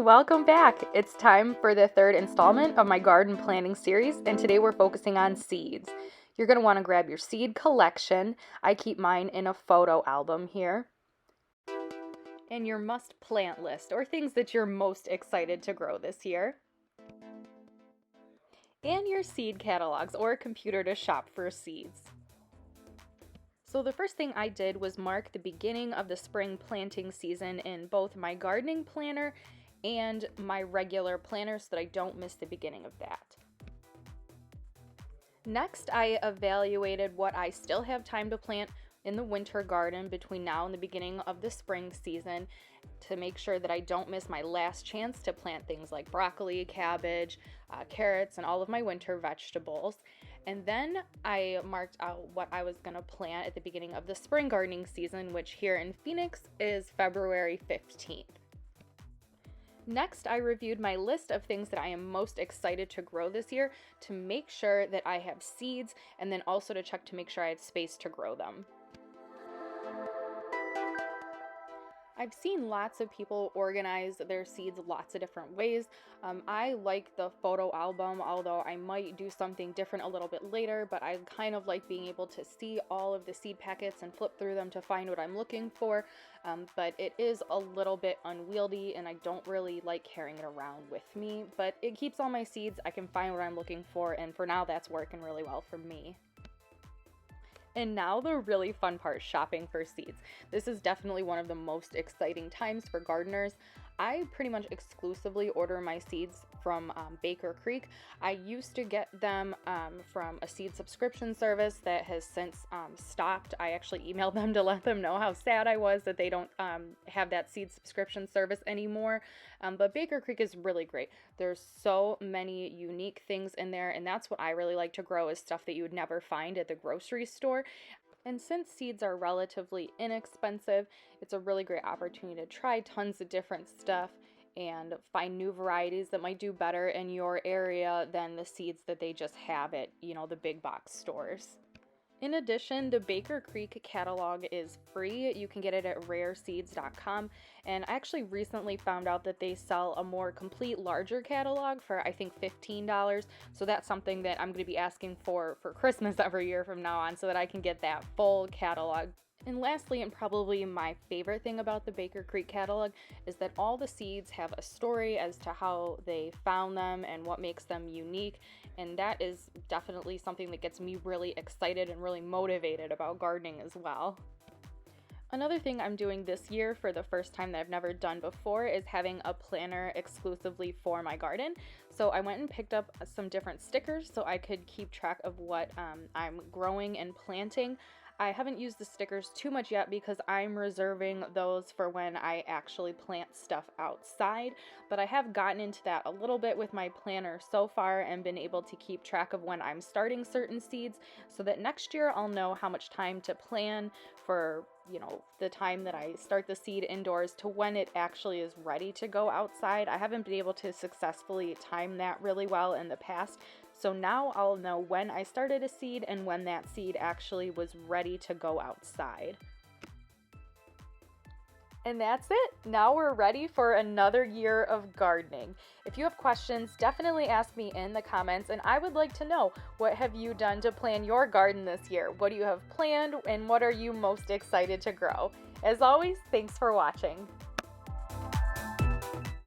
welcome back. It's time for the third installment of my garden planting series, and today we're focusing on seeds. You're going to want to grab your seed collection. I keep mine in a photo album here. And your must plant list, or things that you're most excited to grow this year. And your seed catalogs, or a computer to shop for seeds. So the first thing I did was mark the beginning of the spring planting season in both my gardening planner and my regular planner so that I don't miss the beginning of that. Next, I evaluated what I still have time to plant in the winter garden between now and the beginning of the spring season to make sure that I don't miss my last chance to plant things like broccoli, cabbage, carrots, and all of my winter vegetables. And then I marked out what I was going to plant at the beginning of the spring gardening season, which here in Phoenix is February 15th. Next, I reviewed my list of things that I am most excited to grow this year to make sure that I have seeds, and then also to check to make sure I had space to grow them. I've seen lots of people organize their seeds lots of different ways. I like the photo album, although I might do something different a little bit later, but I kind of like being able to see all of the seed packets and flip through them to find what I'm looking for, but it is a little bit unwieldy and I don't really like carrying it around with me, but it keeps all my seeds. I can find what I'm looking for, and for now that's working really well for me. And now the really fun part, shopping for seeds. This is definitely one of the most exciting times for gardeners. I pretty much exclusively order my seeds from Baker Creek. I used to get them from a seed subscription service that has since stopped. I actually emailed them to let them know how sad I was that they don't have that seed subscription service anymore. But Baker Creek is really great. There's so many unique things in there, and that's what I really like to grow, is stuff that you would never find at the grocery store. And since seeds are relatively inexpensive, it's a really great opportunity to try tons of different stuff and find new varieties that might do better in your area than the seeds that they just have at, the big box stores. In addition, the Baker Creek catalog is free. You can get it at rareseeds.com, and I actually recently found out that they sell a more complete, larger catalog for, I think, $15, so that's something that I'm going to be asking for Christmas every year from now on so that I can get that full catalog. And lastly, and probably my favorite thing about the Baker Creek catalog, is that all the seeds have a story as to how they found them and what makes them unique, and that is definitely something that gets me really excited and really motivated about gardening as well. Another thing I'm doing this year for the first time that I've never done before is having a planner exclusively for my garden. So I went and picked up some different stickers so I could keep track of what I'm growing and planting. I haven't used the stickers too much yet because I'm reserving those for when I actually plant stuff outside, but I have gotten into that a little bit with my planner so far and been able to keep track of when I'm starting certain seeds so that next year I'll know how much time to plan for, the time that I start the seed indoors to when it actually is ready to go outside. I haven't been able to successfully time that really well in the past. So now I'll know when I started a seed and when that seed actually was ready to go outside. And that's it. Now we're ready for another year of gardening. If you have questions, definitely ask me in the comments, and I would like to know, what have you done to plan your garden this year? What do you have planned, and what are you most excited to grow? As always, thanks for watching.